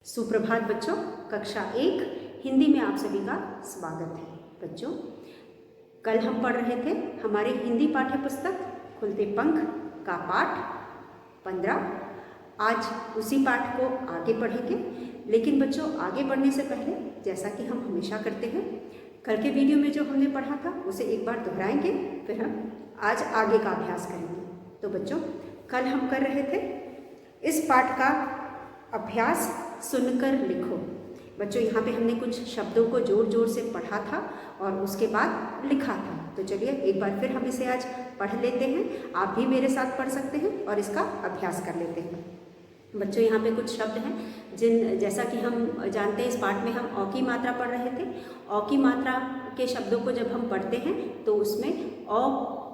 सुप्रभात बच्चों, कक्षा 1 हिंदी में आप सभी का स्वागत है। बच्चों, कल हम पढ़ रहे थे हमारे हिंदी पाठ्य पुस्तक खुलते पंख का पाठ 15। आज उसी पाठ को आगे पढ़ेंगे, लेकिन बच्चों आगे बढ़ने से पहले जैसा कि हम हमेशा करते हैं, कल के वीडियो में जो हमने पढ़ा था उसे एक बार दोहराएंगे, फिर हम आज आगे का अभ्यास करेंगे। तो बच्चों, कल हम कर रहे थे इस पाठ का अभ्यास सुनकर लिखो। बच्चों, यहाँ पे हमने कुछ शब्दों को जोर जोर से पढ़ा था और उसके बाद लिखा था। तो चलिए एक बार फिर हम इसे आज पढ़ लेते हैं। आप भी मेरे साथ पढ़ सकते हैं और इसका अभ्यास कर लेते हैं। बच्चों, यहाँ पे कुछ शब्द हैं जैसा कि हम जानते हैं इस पाठ में हम अ की मात्रा पढ़ रहे थे। अ की मात्रा के शब्दों को जब हम पढ़ते हैं तो उसमें अ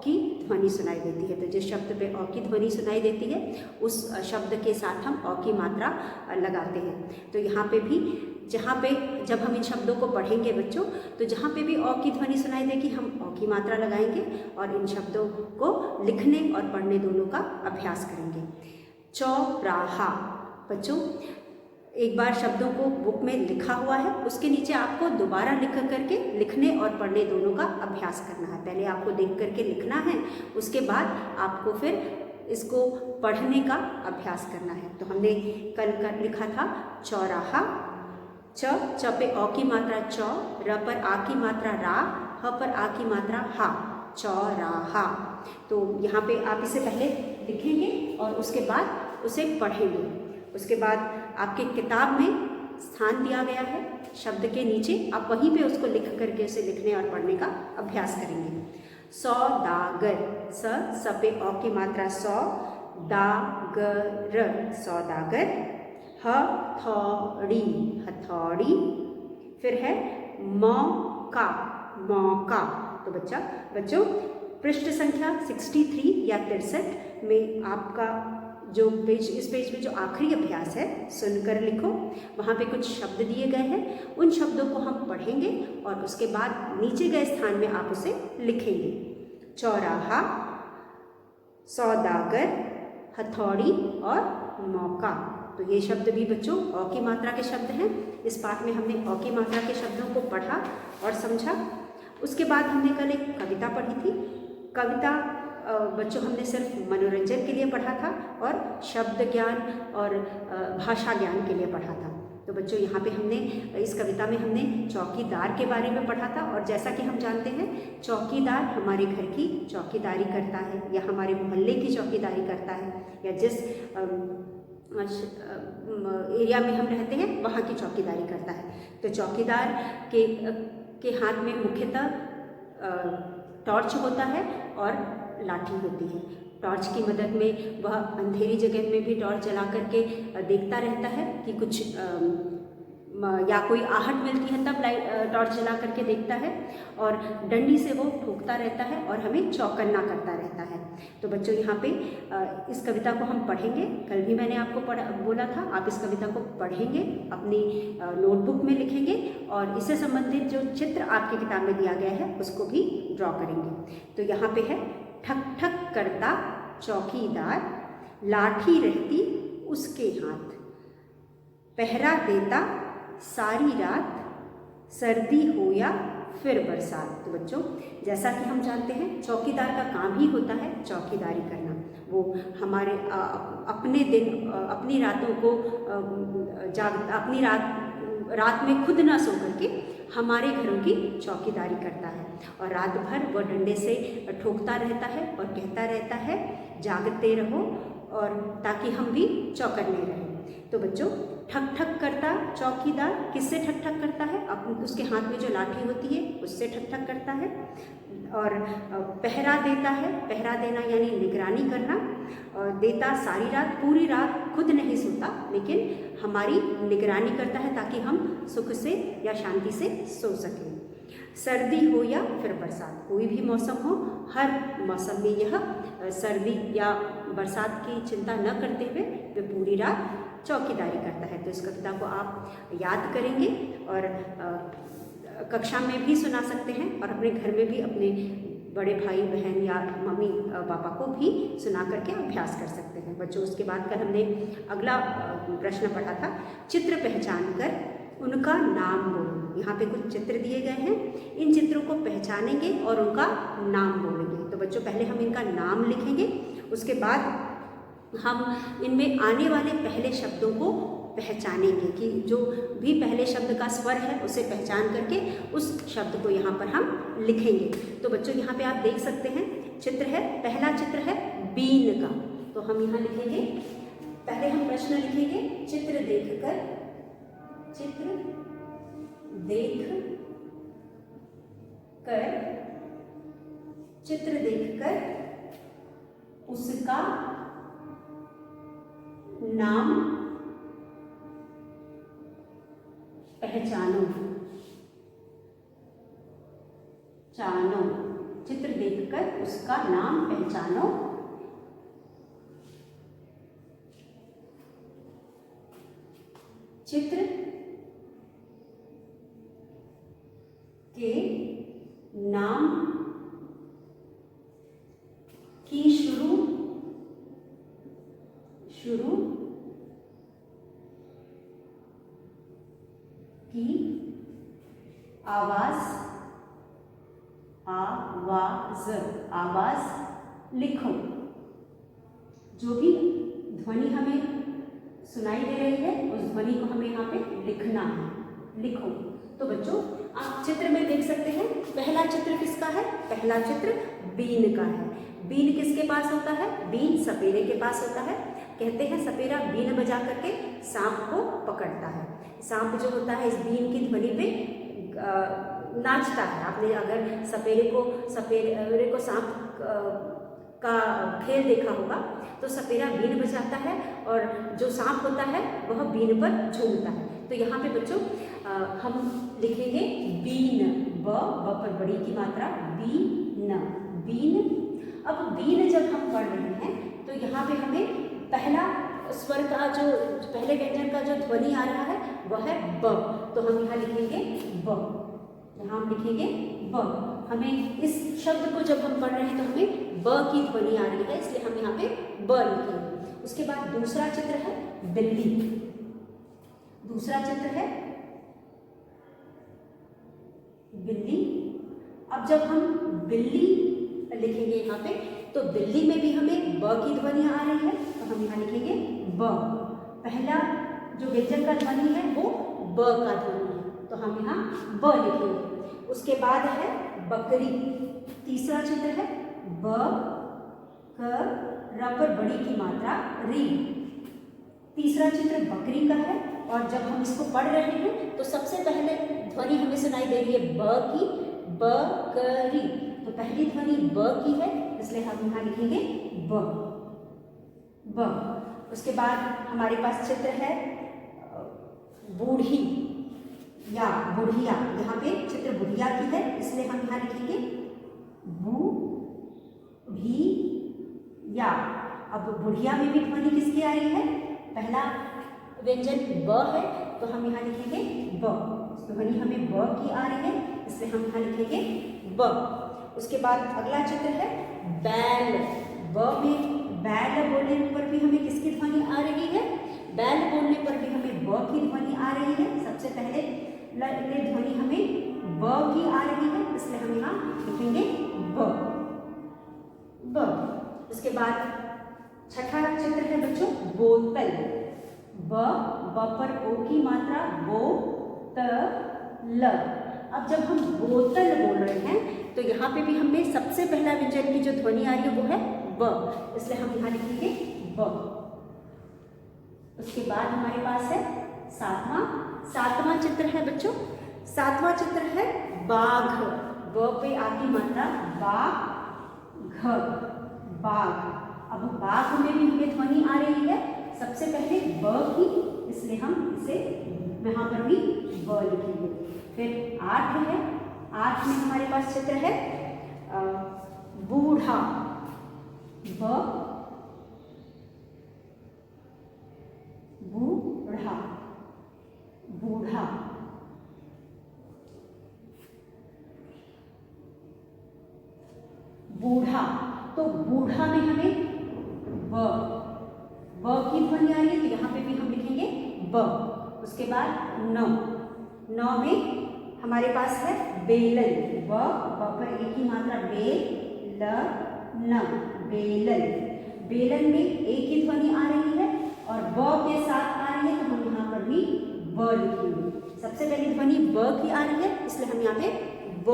की ध्वनि सुनाई देती है। तो जिस शब्द पे अ की ध्वनि सुनाई देती है उस शब्द के साथ हम अ की मात्रा लगाते हैं। तो यहाँ पे भी जहाँ पे जब हम इन शब्दों को पढ़ेंगे बच्चों, तो जहाँ पे भी अ की ध्वनि सुनाई देगी हम अ की मात्रा लगाएंगे और इन शब्दों को लिखने और पढ़ने दोनों का अभ्यास करेंगे। चौराहा। बच्चों, एक बार शब्दों को बुक में लिखा हुआ है, उसके नीचे आपको दोबारा लिख करके लिखने और पढ़ने दोनों का अभ्यास करना है। पहले आपको देख करके लिखना है, उसके बाद आपको फिर इसको पढ़ने का अभ्यास करना है। तो हमने कल कर लिखा था चौराहा। च पे अ की मात्रा च, र पर आ की मात्रा रा, ह पर आ की मात्रा हा, चौराहा। तो यहाँ पे आप इसे पहले लिखेंगे और उसके बाद उसे पढ़ेंगे। उसके बाद आपके किताब में स्थान दिया गया है शब्द के नीचे, आप वहीं पे उसको लिख करके उसे लिखने और पढ़ने का अभ्यास करेंगे। सौदागर। स पे अ की मात्रा सौ, दागर, सौदागर। हथौड़ी, हथौड़ी। फिर है मौका, मौका। तो बच्चों पृष्ठ संख्या 63 या 63 में आपका जो पेज, इस पेज में जो आखिरी अभ्यास है सुनकर लिखो, वहाँ पे कुछ शब्द दिए गए हैं। उन शब्दों को हम पढ़ेंगे और उसके बाद नीचे गए स्थान में आप उसे लिखेंगे। चौराहा, सौदागर, हथौड़ी और मौका। तो ये शब्द भी बच्चों अ की मात्रा के शब्द हैं। इस पाठ में हमने अ की मात्रा के शब्दों को पढ़ा और समझा। उसके बाद हमने कल एक कविता पढ़ी थी। कविता बच्चों हमने सिर्फ मनोरंजन के लिए पढ़ा था और शब्द ज्ञान और भाषा ज्ञान के लिए पढ़ा था। तो बच्चों यहाँ पे हमने इस कविता में हमने चौकीदार के बारे में पढ़ा था और जैसा कि हम जानते हैं चौकीदार हमारे घर की चौकीदारी करता है या हमारे मोहल्ले की चौकीदारी करता है या जिस एरिया में हम रहते हैं वहाँ की चौकीदारी करता है। तो चौकीदार के हाथ में मुख्यतः टॉर्च होता है और लाठी होती है। टॉर्च की मदद में वह अंधेरी जगह में भी टॉर्च जला करके देखता रहता है कि कुछ या कोई आहट मिलती है तब टॉर्च जला करके देखता है और डंडी से वो ठोकता रहता है और हमें चौकन्ना करता रहता है। तो बच्चों यहाँ पे इस कविता को हम पढ़ेंगे। कल भी मैंने आपको बोला था आप इस कविता को पढ़ेंगे, अपनी नोटबुक में लिखेंगे और इससे संबंधित जो चित्र आपकी किताब में दिया गया है उसको भी ड्रॉ करेंगे। तो यहाँ पे है ठक ठक करता चौकीदार, लाठी रहती उसके हाथ, पहरा देता सारी रात, सर्दी हो या फिर बरसात। तो बच्चों जैसा कि हम जानते हैं चौकीदार का काम ही होता है चौकीदारी करना। वो हमारे अपने दिन अपनी रातों को अपनी रात में खुद ना सो करके हमारे घरों की चौकीदारी करता है और रात भर वह डंडे से ठोकता रहता है और कहता रहता है जागते रहो और ताकि हम भी चौकन्ने रहें। तो बच्चों ठक ठक करता चौकीदार किससे ठक ठक करता है? उसके हाथ में जो लाठी होती है उससे ठक ठक करता है। और पहरा देता है, पहरा देना यानी निगरानी करना, और देता सारी रात, पूरी रात खुद नहीं सोता लेकिन हमारी निगरानी करता है ताकि हम सुख से या शांति से सो सकें। सर्दी हो या फिर बरसात, कोई भी मौसम हो, हर मौसम में यह सर्दी या बरसात की चिंता न करते हुए वे पूरी रात चौकीदारी करता है। तो इस कविता को आप याद करेंगे और कक्षा में भी सुना सकते हैं और अपने घर में भी अपने बड़े भाई बहन या मम्मी पापा को भी सुना करके अभ्यास कर सकते हैं। बच्चों उसके बाद कल हमने अगला प्रश्न पढ़ा था, चित्र पहचान कर उनका नाम बोलो। यहाँ पे कुछ चित्र दिए गए हैं, इन चित्रों को पहचानेंगे और उनका नाम बोलेंगे। तो बच्चों पहले हम इनका नाम लिखेंगे, उसके बाद हम इनमें आने वाले पहले शब्दों को पहचानेंगे कि जो भी पहले शब्द का स्वर है उसे पहचान करके उस शब्द को यहाँ पर हम लिखेंगे। तो बच्चों यहाँ पे आप देख सकते हैं चित्र है, पहला चित्र है बीन का। तो हम यहाँ लिखेंगे, पहले हम प्रश्न लिखेंगे, चित्र देखकर, चित्र देख कर, चित्र देखकर उसका नाम पहचानो, जानो। चित्र देखकर उसका नाम पहचानो। चित्र के नाम की शुरू की आवाज लिखो। जो भी ध्वनि हमें सुनाई दे रही है उस ध्वनि को हमें यहाँ पे लिखना है, लिखो। तो बच्चों आप चित्र में देख सकते हैं, पहला चित्र किसका है? पहला चित्र बीन का है। बीन किसके पास होता है? बीन सपेरे के पास होता है। कहते हैं सपेरा बीन बजा करके सांप को पकड़ता है। सांप जो होता है इस बीन की ध्वनि पे नाचता है। आपने अगर सपेरे को सांप का खेल देखा होगा तो सपेरा बीन बजाता है और जो सांप होता है वह बीन पर झूमता है। तो यहाँ पे बच्चों हम लिखेंगे बीन, ब पर बड़ी की मात्रा, बीन, बीन। अब बीन जब हम पढ़ रहे हैं तो यहाँ पे हमें पहला स्वर का जो पहले व्यंजन का जो ध्वनि आ रहा है वह है ब। तो हम यहाँ लिखेंगे ब, यहाँ हम लिखेंगे ब। हमें इस शब्द को जब हम पढ़ रहे हैं तो हमें ब की ध्वनि आ रही है, इसलिए हम यहाँ पे ब लिखेंगे। उसके बाद दूसरा चित्र है बिल्ली। दूसरा चित्र है बिल्ली। अब जब हम बिल्ली लिखेंगे यहाँ पे तो बिल्ली में भी हमें ब की ध्वनि आ रही है, तो हम यहाँ लिखेंगे ब। पहला जो व्यंजन का ध्वनि है वो ब का ध्वनि है, तो हम यहाँ ब लिखेंगे। उसके बाद है बकरी। तीसरा चित्र है ब, क, र पर बड़ी की मात्रा, री। तीसरा चित्र बकरी का है और जब हम इसको पढ़ रहे हैं तो सबसे पहले ध्वनि हमें सुनाई दे रही है ब की, बकरी। तो पहली ध्वनि ब की है, इसलिए हम यहाँ लिखेंगे ब, ब। उसके बाद हमारे पास चित्र है बूढ़ी या बुढ़िया। यहाँ पे चित्र बुढ़िया की है, इसलिए हम यहाँ लिखेंगे बू भी या। अब बुढ़िया में भी ध्वनि किसकी आ रही है? पहला व्यंजन ब है, तो हम यहाँ लिखेंगे ब। ध्वनि हमें ब की आ रही है, इसलिए हम यहाँ लिखेंगे ब। उसके बाद अगला चित्र है बैल। ब में बैल बोलने पर भी हमें किसकी ध्वनि आ रही है? बैल बोलने पर भी हमें ब की ध्वनि आ रही है। सबसे पहले ध्वनि हमें ब की आ रही है, इसलिए हम यहाँ लिखेंगे ब, ब। उसके बाद छठा चित्र है बच्चों बोतल। ब पर ओ की मात्रा, बो, त, ल। अब जब हम बोतल बोल रहे हैं तो यहाँ पे भी हमें सबसे पहला व्यंजन की जो ध्वनि आ रही है वो है ब, इसलिए हम यहाँ लिखेंगे ब। उसके बाद हमारे पास है सातवां चित्र है बच्चों। सातवां चित्र है बाघ। ब पे आ की मात्रा, बा, घ, बाघ। अब बाघ में भी हमें ध्वनि आ रही है सबसे पहले ब की, इसलिए हम इसे यहाँ पर भी ब लिखेंगे। फिर 8 है, 8 में हमारे पास चित्र है बूढ़ा। ब, बूढ़ा, बूढ़ा। बूढ़ा, तो बूढ़ा में हमें ब की ध्वनि आ रही है, तो यहाँ पे भी हम लिखेंगे ब, उसके बाद न, न में हमारे पास है बेलन, ब, ब पर एक ही मात्रा बे, ल, न, बेलन। बेलन में एक ही ध्वनि आ रही है और ब के साथ आ रही है, तो हम यहाँ पर भी ब लिखेंगे। सबसे पहली ध्वनि ब की आ रही है, इसलिए हम यहाँ पे ब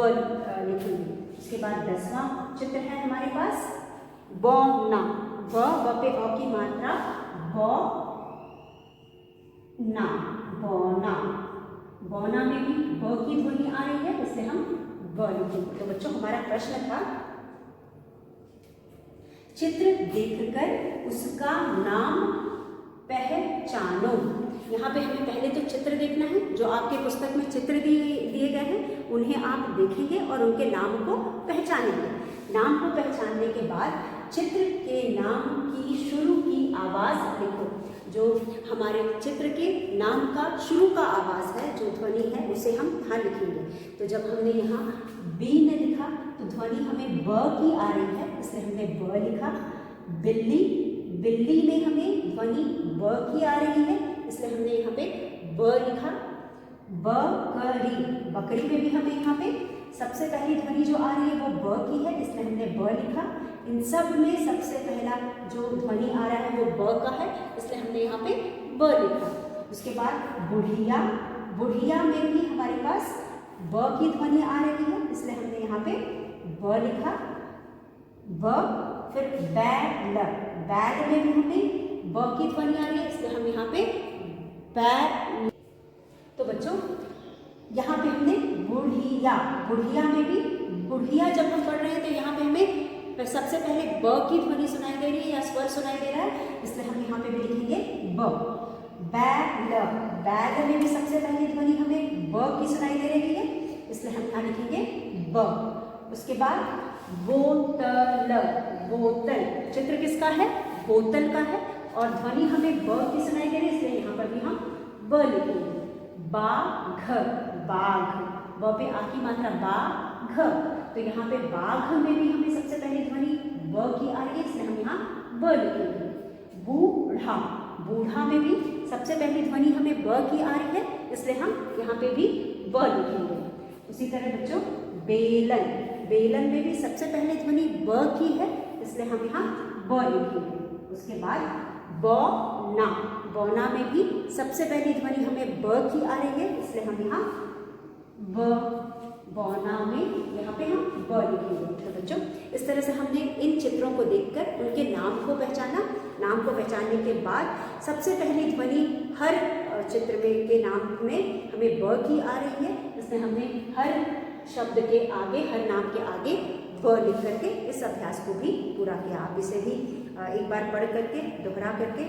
लिखेंगे। उसके बाद 10वां चित्र है हमारे पास बौना, ब पे अ की मात्रा, ब ना, बौना। बौना में भी ब की ध्वनि आ रही है, इसलिए हम ब लिखेंगे। तो बच्चों हमारा प्रश्न था, चित्र देखकर उसका नाम पहचानो। यहाँ पे हमें पहले तो चित्र देखना है, जो आपके पुस्तक में चित्र दिए गए हैं उन्हें आप देखेंगे और उनके नाम को पहचानेंगे। नाम को पहचानने के बाद चित्र के नाम की शुरू की आवाज़ लिखो। जो हमारे चित्र के नाम का शुरू का आवाज़ है, जो ध्वनि है, उसे हम यहाँ लिखेंगे। तो जब हमने यहाँ बी ने लिखा तो ध्वनि हमें ब की आ रही है, इसलिए हमने ब लिखा। बिल्ली, बिल्ली में हमें ध्वनि ब की आ रही है, इसलिए हमने यहाँ पे ब लिखा। बकरी, बकरी में भी हमें यहाँ पे सबसे पहली ध्वनि जो आ रही है वो ब की है, इसलिए हमने ब लिखा। इन सब में सबसे पहला जो ध्वनि आ रहा है वो ब का है, इसलिए हमने यहाँ पे ब लिखा। उसके बाद बुढ़िया, बुढ़िया में भी हमारे पास ब की ध्वनि आ रही है, इसलिए हमने यहाँ पे ब लिखा। ब, फिर बैग, बैग में भी हमें ब की ध्वनि आ रही है, इसलिए हम यहाँ पे बैग। तो बच्चों यहाँ पे हमने बुढ़िया, बुढ़िया में भी, बुढ़िया जब हम पढ़ रहे हैं तो यहाँ पे हमें सबसे पहले ब की ध्वनि सुनाई दे रही है या स्वर सुनाई दे रहा है, इसलिए हम यहाँ पे भी लिखेंगे ब। बैग, बैग में भी सबसे पहली ध्वनि हमें ब की सुनाई दे रही है, इसलिए हम यहाँ लिखेंगे ब। उसके बाद बोतल, बोतल, चित्र किसका है? बोतल का है और ध्वनि हमें ब की सुनाई दे रही है, इसलिए यहाँ पर भी हम ब लिखेंगे। बाघ, बाघ, ब पे आ की मात्रा बाघ, तो यहाँ पे बाघ में भी हमें सबसे पहली ध्वनि ब की आ रही है, इसलिए हम यहाँ ब लिखेंगे। बूढ़ा, बूढ़ा में भी सबसे पहली ध्वनि हमें ब की आ रही है, इसलिए हम यहाँ पे भी ब लिखेंगे। उसी तरह बच्चों बेलन, बेलन में भी सबसे पहली ध्वनि ब की है, इसलिए हम यहाँ ब लिखेंगे। उसके बाद बौना, बौना में भी सबसे पहली ध्वनि हमें ब की आ रही है, इसलिए हम यहाँ ब, बौना में यहाँ पे हम ब लिखेंगे। तो बच्चों इस तरह से हमने इन चित्रों को देखकर उनके नाम को पहचाना। नाम को पहचानने के बाद सबसे पहली ध्वनि हर चित्र में के नाम में हमें ब की आ रही है, इसलिए हमने हर शब्द के आगे, हर नाम के आगे ब लिख करके इस अभ्यास को भी पूरा किया। आप इसे भी एक बार पढ़ करके, दोहरा करके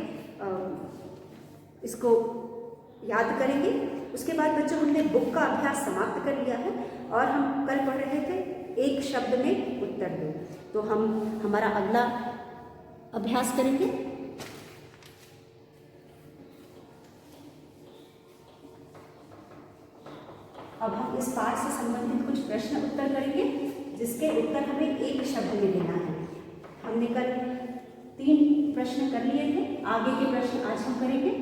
इसको याद करेंगे। उसके बाद बच्चों हमने बुक का अभ्यास समाप्त कर लिया है और हम कल पढ़ रहे थे एक शब्द में उत्तर दो। तो हम हमारा अगला अभ्यास करेंगे। अब हम इस पाठ से संबंधित कुछ प्रश्न उत्तर करेंगे, जिसके उत्तर हमें एक शब्द में देना है। हमने कल 3 प्रश्न कर लिए थे, आगे के प्रश्न आज हम करेंगे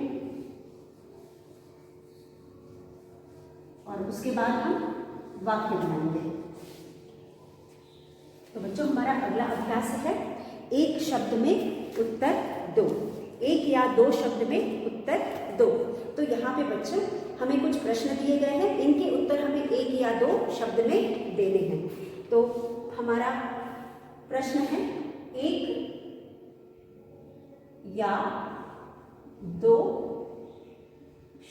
और उसके बाद हम वाक्य बनाएंगे। तो बच्चों हमारा अगला अभ्यास है एक शब्द में उत्तर दो, एक या दो शब्द में उत्तर दो। तो यहाँ पे बच्चों हमें कुछ प्रश्न दिए गए हैं, इनके उत्तर हमें एक या दो शब्द में देने हैं। तो हमारा प्रश्न है एक या दो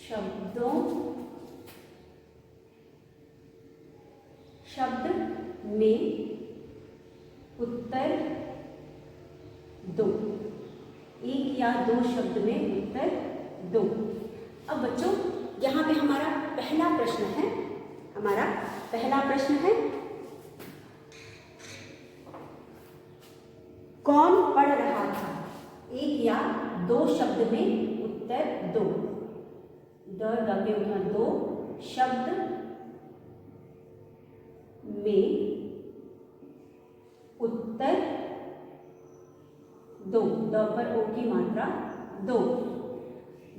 शब्द में उत्तर दो, एक या दो शब्द में उत्तर दो। अब बच्चों यहाँ पे हमारा पहला प्रश्न है, कौन पढ़ रहा था? एक या दो शब्द में उत्तर दो, दो शब्द में उत्तर दो, द पर ओ की मात्रा दो।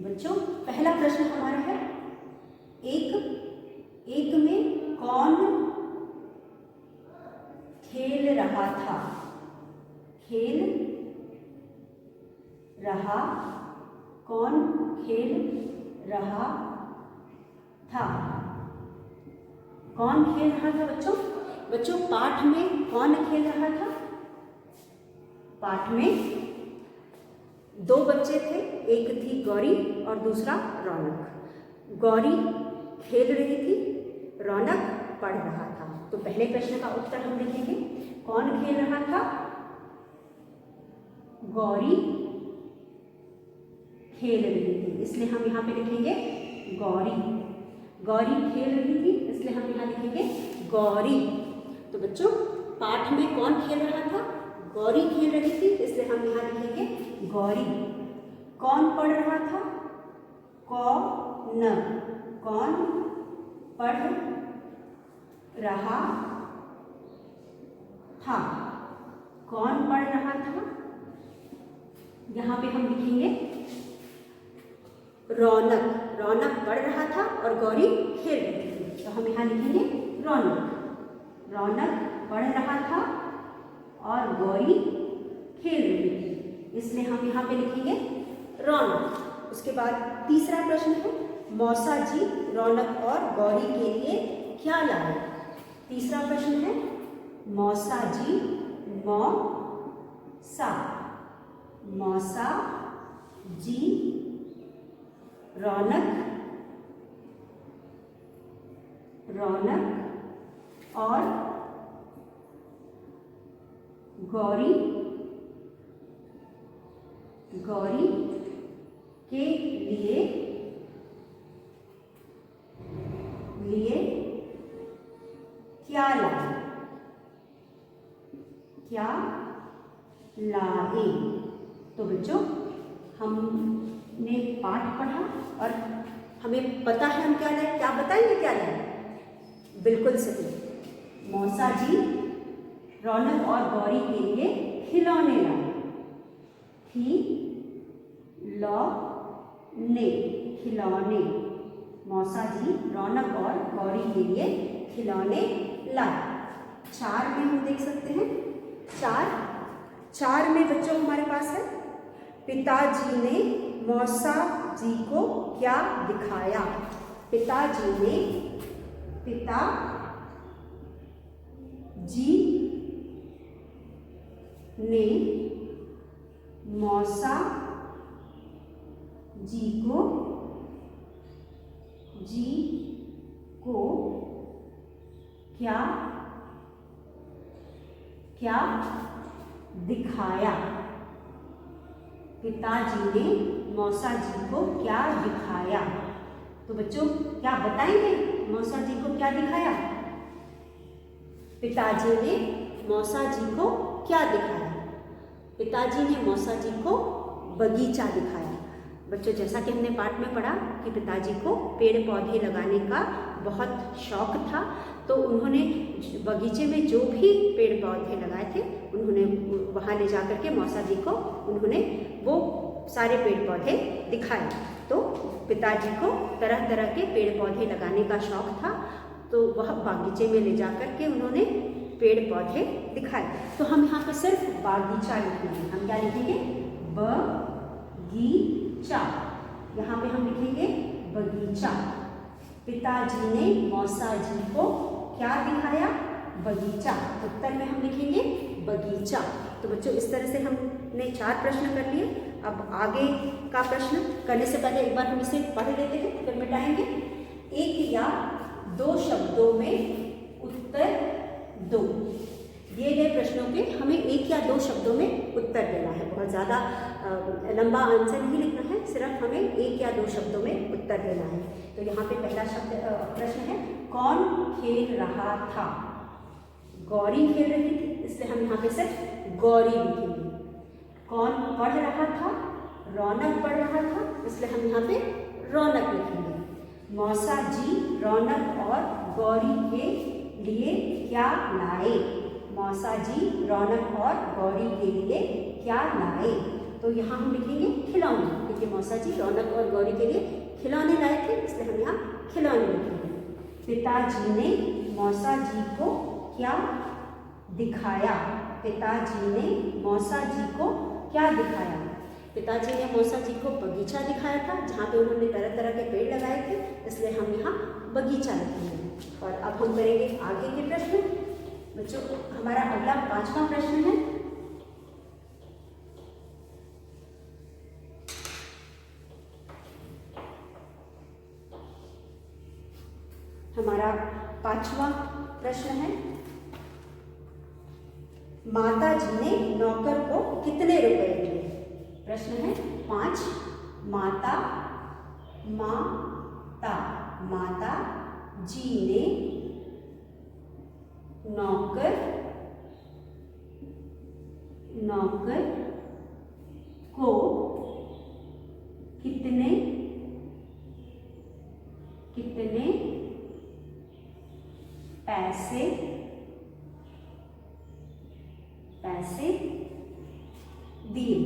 बच्चों पहला प्रश्न हमारा है, एक में कौन खेल रहा था? खेल रहा, कौन खेल रहा था? कौन खेल रहा था बच्चों? बच्चों पाठ में कौन खेल रहा था? पाठ में दो बच्चे थे, एक थी गौरी और दूसरा रौनक। गौरी खेल रही थी, रौनक पढ़ रहा था। तो पहले प्रश्न का उत्तर हम लिखेंगे, कौन खेल रहा था? गौरी खेल रही थी, इसलिए हम यहाँ पे लिखेंगे गौरी। गौरी खेल रही थी, इसलिए हम यहाँ लिखेंगे गौरी। तो बच्चों पाठ में कौन खेल रहा था? गौरी खेल रही थी, इसलिए हम यहाँ लिखेंगे गौरी। कौन पढ़ रहा था? कौन, कौन पढ़ रहा था? कौन पढ़ रहा था? यहाँ पे हम लिखेंगे रौनक। रौनक पढ़ रहा था और गौरी खेल रही थी, तो हम यहाँ लिखेंगे रौनक। रौनक पढ़ रहा था और गौरी खेल रही थी, इसलिए हम यहाँ पे लिखेंगे रौनक। उसके बाद तीसरा प्रश्न है, मौसा जी रौनक और गौरी के लिए क्या लाए? तीसरा प्रश्न है, मौसा जी, मौसा, मौसा जी रौनक, रौनक और गौरी, गौरी के लिए क्या लाए? क्या लाए? तो बच्चों हमने पाठ पढ़ा और हमें पता है हम क्या लाए। क्या बताएंगे क्या लाए? बिल्कुल सही, मौसा जी रौनक और गौरी के लिए खिलौने लाए। खिलौने, खिलौने, मौसा जी रौनक और गौरी के लिए खिलौने लाए। 4 में हम देख सकते हैं, 4 में बच्चों हमारे पास है, पिताजी ने मौसा जी को क्या दिखाया? पिताजी ने, पिताजी ने मौसा जी को क्या दिखाया? पिताजी ने मौसा जी को क्या दिखाया? तो बच्चों क्या बताएंगे मौसा जी को क्या दिखाया? पिताजी ने मौसा जी को क्या दिखाया? पिताजी ने मौसा जी को बगीचा दिखाया। बच्चों जैसा कि हमने पाठ में पढ़ा कि पिताजी को पेड़ पौधे लगाने का बहुत शौक था, तो उन्होंने बगीचे में जो भी पेड़ पौधे लगाए थे उन्होंने वहाँ ले जा करके मौसा जी को उन्होंने वो सारे पेड़ पौधे दिखाए। तो पिताजी को तरह तरह के पेड़ पौधे लगाने का शौक था, तो वह बागीचे में ले जा करके उन्होंने पेड़ पौधे दिखाए। तो हम यहाँ पे सिर्फ बागीचा लिखेंगे। हम क्या लिखेंगे? बगीचा। यहाँ पे हम लिखेंगे बगीचा। पिताजी ने मौसा जी को क्या दिखाया? बगीचा। उत्तर में हम लिखेंगे बगीचा। तो बच्चों इस तरह से हमने 4 प्रश्न कर लिए। अब आगे का प्रश्न करने से पहले एक बार हम इसे पढ़ लेते हैं, फिर मिटाएंगे। 1 या 2 शब्दों में उत्तर दो। दिए गए प्रश्नों के हमें 1 या 2 शब्दों में उत्तर देना है। बहुत ज़्यादा लंबा आंसर नहीं लिखना है, सिर्फ हमें 1 या 2 शब्दों में उत्तर देना है। तो यहाँ पे पहला प्रश्न है, कौन खेल रहा था? गौरी खेल रही थी, इसलिए हम यहाँ पे सिर्फ गौरी लिखेंगे। कौन पढ़ रहा था? रौनक पढ़ रहा था, इसलिए हम यहाँ पे रौनक लिखेंगे। मौसा जी रौनक और गौरी के लिए क्या लाए? मौसा जी रौनक और गौरी के लिए क्या लाए? तो यहाँ हम लिखेंगे खिलौने, क्योंकि मौसा जी रौनक और गौरी के लिए खिलौने लाए थे, इसलिए हम यहाँ खिलौने लिखेंगे। पिताजी ने मौसा जी को क्या दिखाया? पिताजी ने मौसा जी को क्या दिखाया? पिताजी ने मौसा जी को बगीचा दिखाया था, जहाँ पे उन्होंने तरह तरह के पेड़ लगाए थे, इसलिए हम यहाँ बगीचा लिखेंगे। और अब हम करेंगे आगे के प्रश्न। बच्चों, हमारा अगला 5वां प्रश्न है। हमारा 5वां प्रश्न है, माता जी ने नौकर को कितने रुपए दिए? प्रश्न है 5। माता जी ने नौकर को कितने पैसे दिए?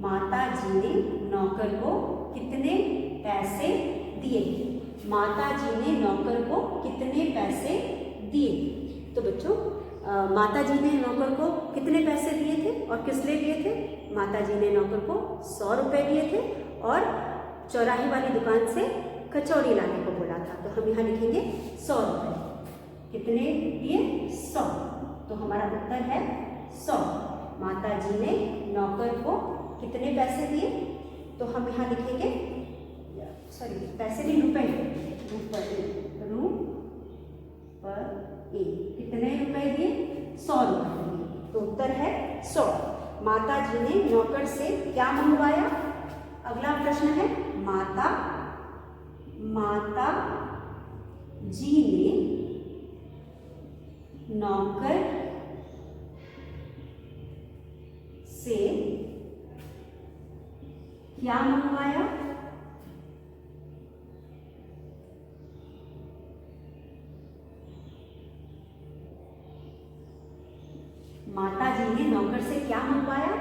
माता जी ने नौकर को कितने पैसे दिए? माता जी ने नौकर को कितने पैसे दिए? तो बच्चों, माता जी ने नौकर को कितने पैसे दिए थे और किस लिए दिए थे? माता जी ने नौकर को 100 रुपए दिए थे और चौराहे वाली दुकान से कचौड़ी लाने को बोला था, तो हम यहाँ लिखेंगे 100 रुपए। कितने दिए? 100। तो हमारा उत्तर है 100। माता जी ने नौकर को कितने पैसे दिए? तो हम यहाँ लिखेंगे, सॉरी पैसे नहीं, रुपए। कितने रुपए दिए? 100 रुपए दिए। तो उत्तर है 100। माता जी ने नौकर से क्या मंगवाया? अगला प्रश्न है, माता जी ने नौकर से क्या मंगवाया? माता जी ने नौकर से क्या मंगवाया?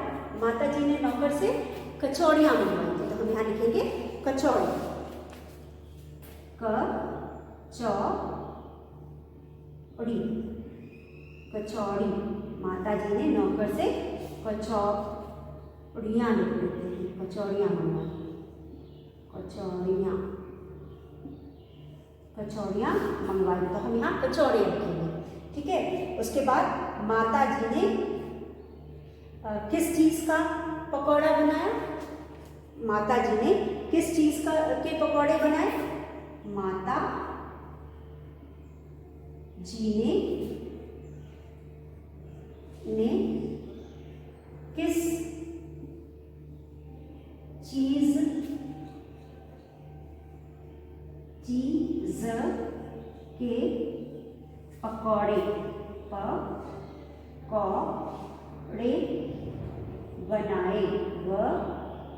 माता जी ने नौकर से कचौड़ियां मंगवाई थी, तो हम यहाँ लिखेंगे कचौड़ी। कचौड़ी। माता जी ने नौकर से कचौड़ियां लिख देते हैं, कचौड़ियां मंगवाई, कचौड़ियां मंगवाई, तो हम यहाँ कचौड़ी लिखेंगे। ठीक है। उसके बाद माता जी ने किस चीज का पकौड़ा बनाया? माता जी ने किस चीज के पकौड़े बनाए? माता जी ने किस चीज के पकौड़े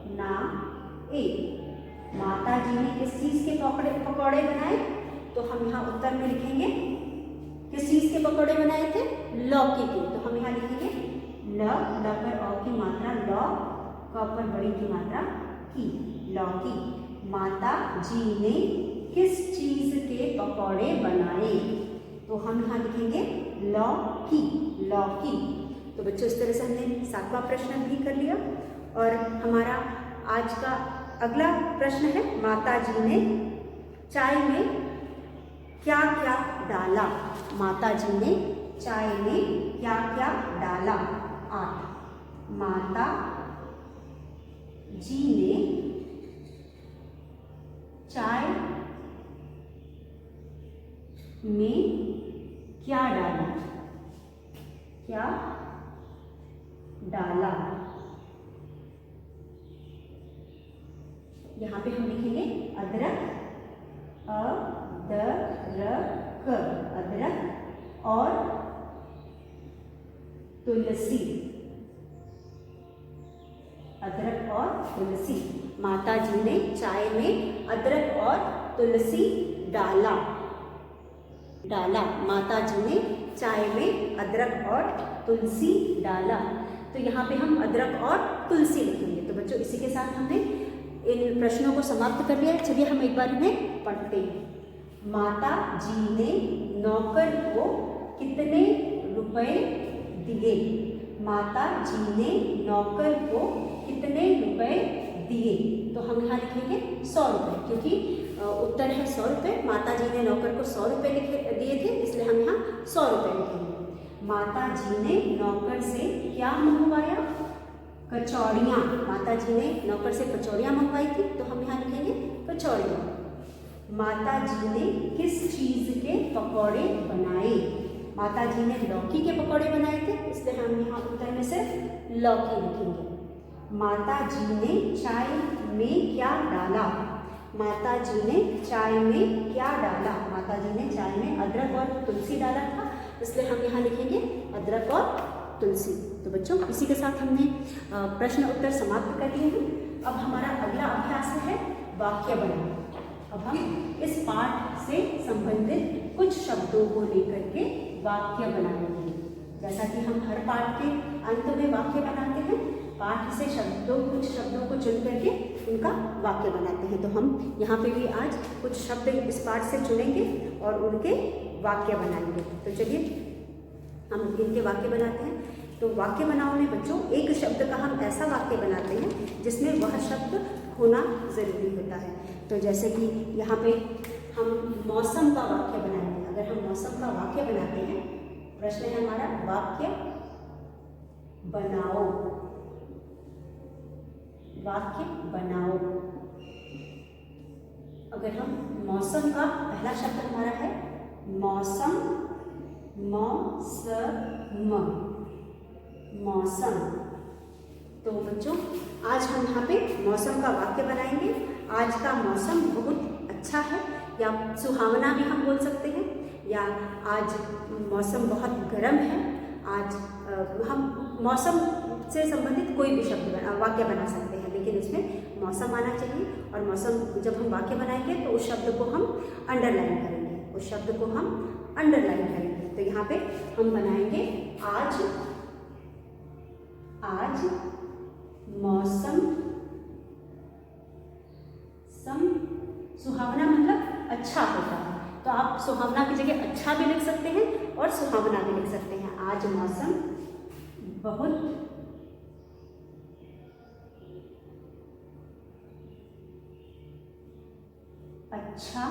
बनाए? माता जी ने किस चीज के पकौड़े बनाए? तो हम यहाँ उत्तर में लिखेंगे किस चीज के पकौड़े बनाए थे? लौकी के। तो हम यहाँ लिखेंगे ल पर औ की मात्रा लौ, क पर बड़ी की मात्रा की, लौकी। माता जी ने किस चीज के पकौड़े बनाए? तो हम यहाँ लिखेंगे लौकी। तो बच्चों, इस तरह से हमने 7वां प्रश्न भी कर लिया। और हमारा आज का अगला प्रश्न है, माता जी ने चाय में क्या क्या डाला? माता जी ने चाय में क्या क्या डाला? 8। माता जी ने चाय में क्या डाला? यहाँ पे हम लिखेंगे अदरक, अदरक और तुलसी। अदरक और तुलसी। माता जी ने चाय में अदरक और तुलसी डाला। माता जी ने चाय में अदरक और तुलसी डाला। तो यहाँ पे हम अदरक और तुलसी लिखेंगे। तो बच्चों इसी के साथ हमने इन प्रश्नों को समाप्त कर लिया है। चलिए हम एक बार इन्हें पढ़ते हैं। माता जी ने नौकर को कितने रुपए दिए? माता जी ने नौकर को कितने रुपए दिए? तो हम यहाँ लिखेंगे 100 रुपये, क्योंकि उत्तर है 100 रुपये। माता जी ने नौकर को 100 रुपये दिए थे, इसलिए हम यहाँ 100 रुपये लिखेंगे। माता जी ने नौकर से क्या मंगवाया? कचौड़ियाँ। माता जी ने नौकर से कचौड़ियाँ मंगवाई थी, तो हम यहाँ लिखेंगे कचौड़ियाँ। माता जी ने किस चीज़ के पकौड़े बनाए? माता जी ने लौकी के पकौड़े बनाए थे, इसलिए हम यहाँ उत्तर में सिर्फ लौकी लिखेंगे। माता जी ने चाय में क्या डाला? माता जी ने चाय में क्या डाला? माता जी ने चाय में अदरक और तुलसी डाला था, इसलिए हम यहाँ लिखेंगे अदरक और तुलसी। तो बच्चों इसी के साथ हमने प्रश्न उत्तर समाप्त कर लिए हैं। अब हमारा अगला अभ्यास है वाक्य बनाना। अब हम इस पाठ से संबंधित कुछ शब्दों को लेकर के वाक्य बनाएंगे। जैसा कि हम हर पाठ के अंत में वाक्य बनाते हैं, पाठ से कुछ शब्दों को चुन करके उनका वाक्य बनाते हैं। तो हम यहाँ पे भी आज कुछ शब्द इस पाठ से चुनेंगे और उनके वाक्य बनाएंगे। तो चलिए हम इनके वाक्य बनाते हैं। तो वाक्य बनाओ में बच्चों एक शब्द का हम ऐसा वाक्य बनाते हैं जिसमें वह शब्द होना ज़रूरी होता है। तो जैसे कि यहाँ पे हम मौसम का वाक्य बनाएंगे। अगर हम मौसम का वाक्य बनाते हैं, प्रश्न है हमारा वाक्य बनाओ। वाक्य बनाओ। अगर हम मौसम का पहला शब्द हमारा है मौसम, मौसम। तो बच्चों आज हम यहाँ पे मौसम का वाक्य बनाएंगे। आज का मौसम बहुत अच्छा है, या सुहावना भी हम बोल सकते हैं, या आज मौसम बहुत गर्म है। आज हम मौसम से संबंधित कोई भी वाक्य बना सकते हैं, लेकिन इसमें मौसम आना चाहिए। और मौसम जब हम वाक्य बनाएंगे तो उस शब्द को हम अंडरलाइन करेंगे, उस शब्द को हम अंडरलाइन करेंगे। तो यहाँ पे हम बनाएंगे आज मौसम सुहावना, मतलब अच्छा होता है। तो आप सुहावना की जगह अच्छा भी लिख सकते हैं और सुहावना भी लिख सकते हैं। आज मौसम बहुत अच्छा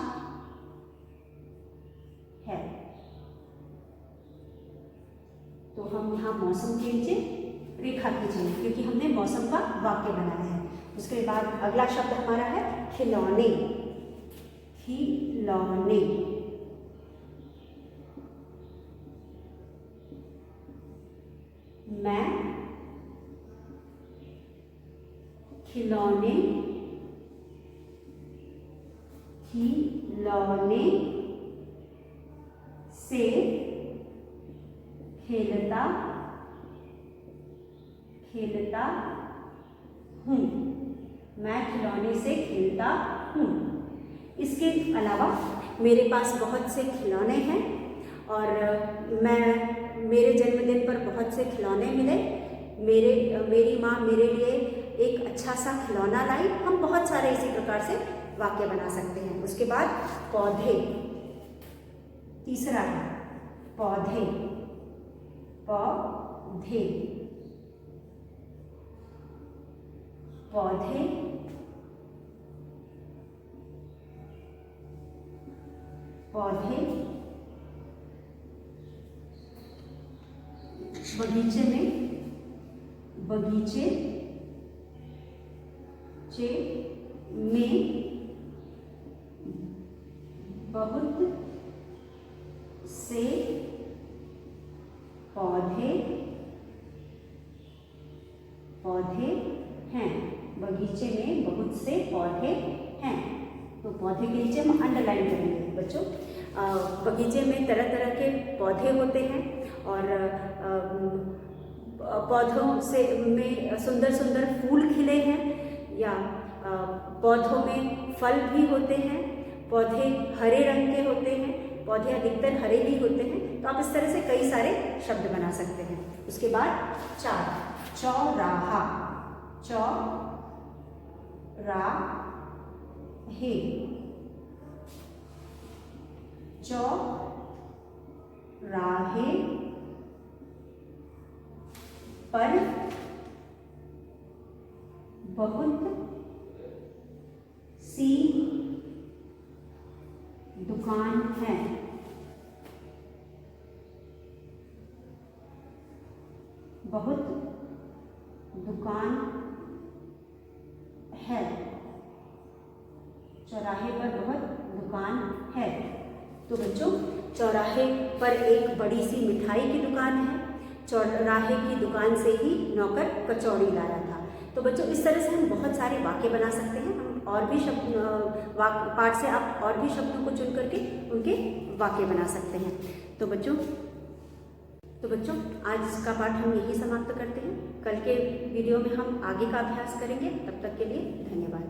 है। तो हम यहाँ मौसम के नीचे रेखा खींचेंगे, क्योंकि हमने मौसम का वाक्य बनाया है। उसके बाद अगला शब्द हमारा है खिलौने। खिलौने। मैं खिलौने से खेलता हूँ। मैं खिलौने से खेलता हूँ। इसके अलावा मेरे पास बहुत से खिलौने हैं और मेरे जन्मदिन पर बहुत से खिलौने मिले। मेरी माँ मेरे लिए एक अच्छा सा खिलौना लाई। हम बहुत सारे इसी प्रकार से वाक्य बना सकते हैं। उसके बाद पौधे, तीसरा है पौधे। पौधे पौधे पौधे बगीचे में बहुत से पौधे हैं। बगीचे में बहुत से पौधे हैं। तो पौधे के नीचे हम अंडरलाइन करेंगे बच्चों। बगीचे में तरह तरह के पौधे होते हैं और पौधों में सुंदर सुंदर फूल खिले हैं, या पौधों में फल भी होते हैं। पौधे हरे रंग के होते हैं, पौधे अधिकतर हरे ही होते हैं। तो आप इस तरह से कई सारे शब्द बना सकते हैं। उसके बाद चौराहा, चौराहे, चौराहे पर बहुत सी दुकान है। बहुत दुकान है, चौराहे पर बहुत दुकान है। तो बच्चों, चौराहे पर एक बड़ी सी मिठाई की दुकान है। चौराहे की दुकान से ही नौकर कचौड़ी लाया था। तो बच्चों, इस तरह से हम बहुत सारे वाक्य बना सकते हैं। हम और भी शब्द पाठ से आप और भी शब्दों को चुन करके उनके वाक्य बना सकते हैं। तो बच्चों आज का पाठ हम यही समाप्त करते हैं। कल के वीडियो में हम आगे का अभ्यास करेंगे। तब तक के लिए धन्यवाद।